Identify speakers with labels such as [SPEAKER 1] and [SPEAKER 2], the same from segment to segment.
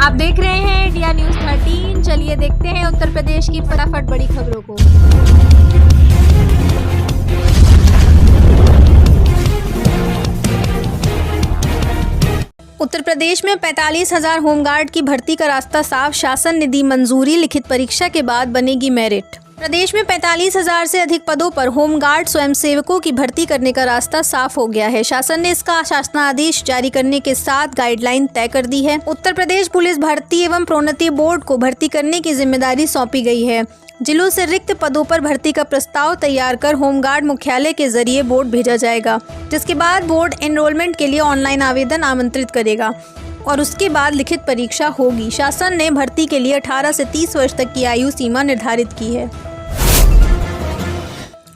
[SPEAKER 1] आप देख रहे हैं इंडिया न्यूज़ 13। चलिए देखते हैं उत्तर प्रदेश की फटाफट बड़ी खबरों को। उत्तर प्रदेश में 45,000 होमगार्ड की भर्ती का रास्ता साफ। शासन ने दी मंजूरी। लिखित परीक्षा के बाद बनेगी मेरिट। प्रदेश में 45,000 से अधिक पदों पर होमगार्ड स्वयंसेवकों की भर्ती करने का रास्ता साफ हो गया है। शासन ने इसका शासनादेश जारी करने के साथ गाइडलाइन तय कर दी है। उत्तर प्रदेश पुलिस भर्ती एवं प्रोन्नति बोर्ड को भर्ती करने की जिम्मेदारी सौंपी गई है। जिलों से रिक्त पदों पर भर्ती का प्रस्ताव तैयार कर होमगार्ड मुख्यालय के जरिए बोर्ड भेजा जाएगा, जिसके बाद बोर्ड एनरोलमेंट के लिए ऑनलाइन आवेदन आमंत्रित करेगा और उसके बाद लिखित परीक्षा होगी। शासन ने भर्ती के लिए 18 से 30 वर्ष तक की आयु सीमा निर्धारित की है।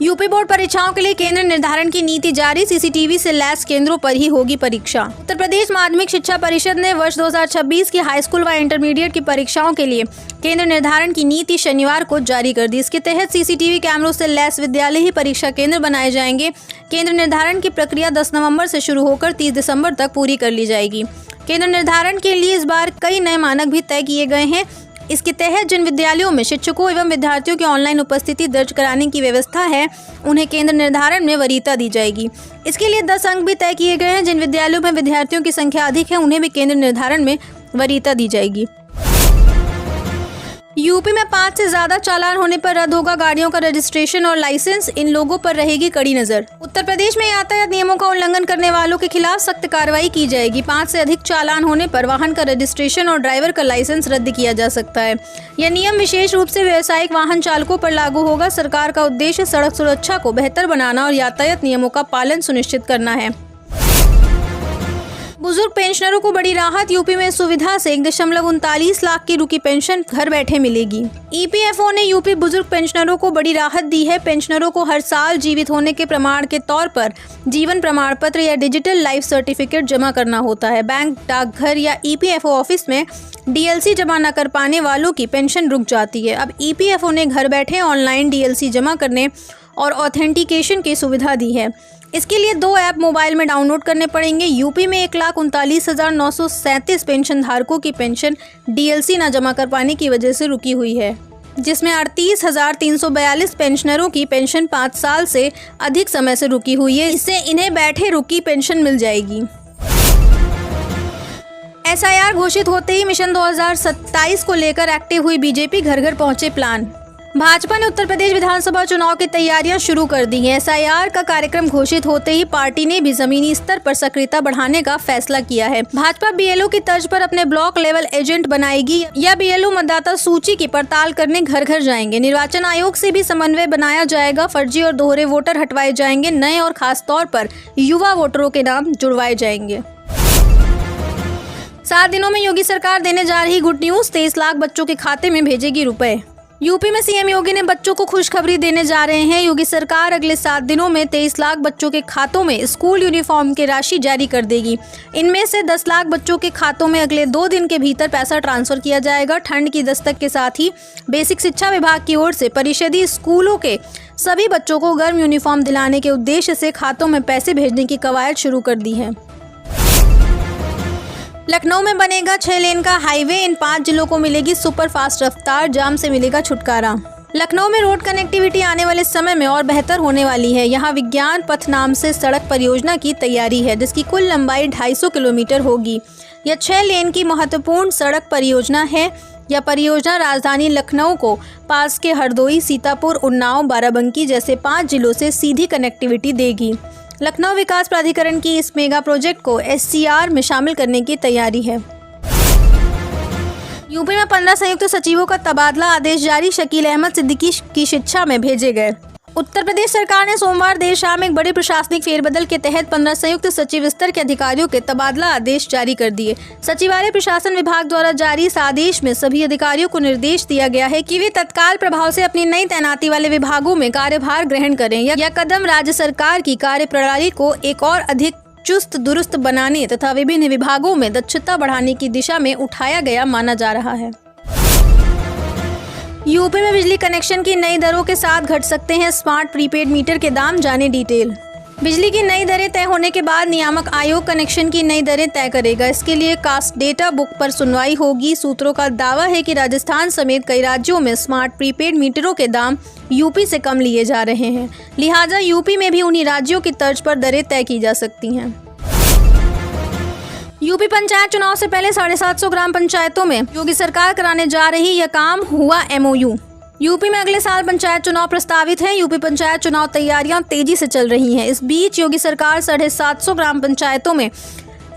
[SPEAKER 1] यूपी बोर्ड परीक्षाओं के लिए केंद्र निर्धारण की नीति जारी। सीसीटीवी से लैस केंद्रों पर ही होगी परीक्षा। उत्तर प्रदेश माध्यमिक शिक्षा परिषद ने वर्ष 2026 की हाई स्कूल व इंटरमीडिएट की परीक्षाओं के लिए केंद्र निर्धारण की नीति शनिवार को जारी कर दी। इसके तहत सीसीटीवी कैमरों से लैस विद्यालय ही परीक्षा केंद्र बनाए जाएंगे। केंद्र निर्धारण की प्रक्रिया 10 नवम्बर से शुरू होकर 30 दिसंबर तक पूरी कर ली जाएगी। केंद्र निर्धारण के लिए इस बार कई नए मानक भी तय किए गए हैं। इसके तहत जिन विद्यालयों में शिक्षकों एवं विद्यार्थियों की ऑनलाइन उपस्थिति दर्ज कराने की व्यवस्था है, उन्हें केंद्र निर्धारण में वरीयता दी जाएगी। इसके लिए 10 अंक भी तय किए गए हैं। जिन विद्यालयों में विद्यार्थियों की संख्या अधिक है, उन्हें भी केंद्र निर्धारण में वरीयता दी जाएगी। यूपी में 5 से ज्यादा चालान होने पर रद्द होगा गाड़ियों का रजिस्ट्रेशन और लाइसेंस। इन लोगों पर रहेगी कड़ी नजर। उत्तर प्रदेश में यातायात नियमों का उल्लंघन करने वालों के खिलाफ सख्त कार्रवाई की जाएगी। 5 से अधिक चालान होने पर वाहन का रजिस्ट्रेशन और ड्राइवर का लाइसेंस रद्द किया जा सकता है। यह नियम विशेष रूप से व्यावसायिक वाहन चालकों पर लागू होगा। सरकार का उद्देश्य सड़क सुरक्षा को बेहतर बनाना और यातायात नियमों का पालन सुनिश्चित करना है। बुजुर्ग पेंशनरों को बड़ी राहत। यूपी में सुविधा से 1.39 लाख की रुकी पेंशन घर बैठे मिलेगी। ईपीएफओ ने यूपी बुजुर्ग पेंशनरों को बड़ी राहत दी है। पेंशनरों को हर साल जीवित होने के प्रमाण के तौर पर जीवन प्रमाण पत्र या डिजिटल लाइफ सर्टिफिकेट जमा करना होता है। बैंक, डाकघर या ईपीएफओ ऑफिस में डीएलसी जमा न कर पाने वालों की पेंशन रुक जाती है। अब ईपीएफओ ने घर बैठे ऑनलाइन डीएलसी जमा करने और ऑथेंटिकेशन की सुविधा दी है। इसके लिए 2 ऐप मोबाइल में डाउनलोड करने पड़ेंगे। यूपी में 1,39,937 पेंशन धारकों की पेंशन डीएलसी न जमा कर पाने की वजह से रुकी हुई है, जिसमें 38,342 पेंशनरों की पेंशन 5 साल से अधिक समय से रुकी हुई है। इससे इन्हें बैठे रुकी पेंशन मिल जाएगी। एसआईआर घोषित होते ही मिशन 2027 को लेकर एक्टिव हुई बीजेपी। घर घर पहुंचे प्लान। भाजपा ने उत्तर प्रदेश विधानसभा चुनाव की तैयारियां शुरू कर दी हैं। एसआईआर का कार्यक्रम घोषित होते ही पार्टी ने भी जमीनी स्तर पर सक्रियता बढ़ाने का फैसला किया है। भाजपा बीएलओ की तर्ज पर अपने ब्लॉक लेवल एजेंट बनाएगी या बीएलओ मतदाता सूची की पड़ताल करने घर घर जाएंगे। निर्वाचन आयोग से भी समन्वय बनाया जाएगा। फर्जी और दोहरे वोटर हटवाए जाएंगे। नए और खास तौर पर युवा वोटरों के नाम जुड़वाए जाएंगे। 7 दिनों में योगी सरकार देने जा रही गुड न्यूज। 23 लाख बच्चों के खाते में भेजेगी रुपए। यूपी में सीएम योगी ने बच्चों को खुशखबरी देने जा रहे हैं। योगी सरकार अगले 7 दिनों में 23 लाख बच्चों के खातों में स्कूल यूनिफॉर्म की राशि जारी कर देगी। इनमें से 10 लाख बच्चों के खातों में अगले 2 दिन के भीतर पैसा ट्रांसफर किया जाएगा। ठंड की दस्तक के साथ ही बेसिक शिक्षा विभाग की ओर से परिषदीय स्कूलों के सभी बच्चों को गर्म यूनिफॉर्म दिलाने के उद्देश्य से खातों में पैसे भेजने की कवायद शुरू कर दी है। लखनऊ में बनेगा 6 लेन का हाईवे। इन 5 जिलों को मिलेगी सुपर फास्ट रफ्तार। जाम से मिलेगा छुटकारा। लखनऊ में रोड कनेक्टिविटी आने वाले समय में और बेहतर होने वाली है। यहाँ विज्ञान पथ नाम से सड़क परियोजना की तैयारी है, जिसकी कुल लंबाई 250 किलोमीटर होगी। यह 6 लेन की महत्वपूर्ण सड़क परियोजना है। यह परियोजना राजधानी लखनऊ को पास के हरदोई, सीतापुर, उन्नाव, बाराबंकी जैसे 5 जिलों से सीधी कनेक्टिविटी देगी। लखनऊ विकास प्राधिकरण की इस मेगा प्रोजेक्ट को एससीआर में शामिल करने की तैयारी है। यूपी में 15 संयुक्त सचिवों का तबादला आदेश जारी। शकील अहमद सिद्दीकी की शिक्षा में भेजे गए। उत्तर प्रदेश सरकार ने सोमवार देर शाम एक बड़े प्रशासनिक फेरबदल के तहत 15 संयुक्त सचिव स्तर के अधिकारियों के तबादला आदेश जारी कर दिए। सचिवालय प्रशासन विभाग द्वारा जारी इस आदेश में सभी अधिकारियों को निर्देश दिया गया है कि वे तत्काल प्रभाव से अपनी नई तैनाती वाले विभागों में कार्यभार ग्रहण करें। यह कदम राज्य सरकार की कार्यप्रणाली को एक और अधिक चुस्त दुरुस्त बनाने तथा विभिन्न विभागों में दक्षता बढ़ाने की दिशा में उठाया गया माना जा रहा है। यूपी में बिजली कनेक्शन की नई दरों के साथ घट सकते हैं स्मार्ट प्रीपेड मीटर के दाम। जाने डिटेल। बिजली की नई दरें तय होने के बाद नियामक आयोग कनेक्शन की नई दरें तय करेगा। इसके लिए कास्ट डेटा बुक पर सुनवाई होगी। सूत्रों का दावा है कि राजस्थान समेत कई राज्यों में स्मार्ट प्रीपेड मीटरों के दाम यूपी से कम लिए जा रहे हैं, लिहाजा यूपी में भी उन्हीं राज्यों की तर्ज पर दरें तय की जा सकती हैं। यूपी पंचायत चुनाव से पहले 750 ग्राम पंचायतों में योगी सरकार कराने जा रही यह काम हुआ MOU। यूपी में अगले साल पंचायत चुनाव प्रस्तावित है। यूपी पंचायत चुनाव तैयारियां तेजी से चल रही हैं। इस बीच योगी सरकार 750 ग्राम पंचायतों में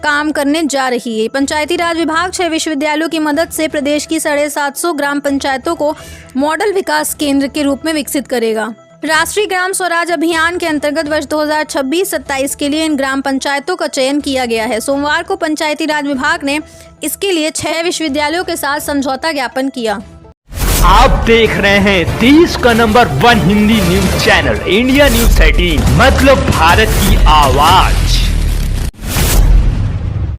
[SPEAKER 1] काम करने जा रही है। पंचायती राज विभाग 6 विश्वविद्यालयों की मदद से प्रदेश की 750 ग्राम पंचायतों को मॉडल विकास केंद्र के रूप में विकसित करेगा। राष्ट्रीय ग्राम स्वराज अभियान के अंतर्गत वर्ष 2026-27 के लिए इन ग्राम पंचायतों का चयन किया गया है। सोमवार को पंचायती राज विभाग ने इसके लिए 6 विश्वविद्यालयों के साथ समझौता ज्ञापन किया।
[SPEAKER 2] आप देख रहे हैं देश का number 1 Hindi news channel India news 13, मतलब भारत की आवाज।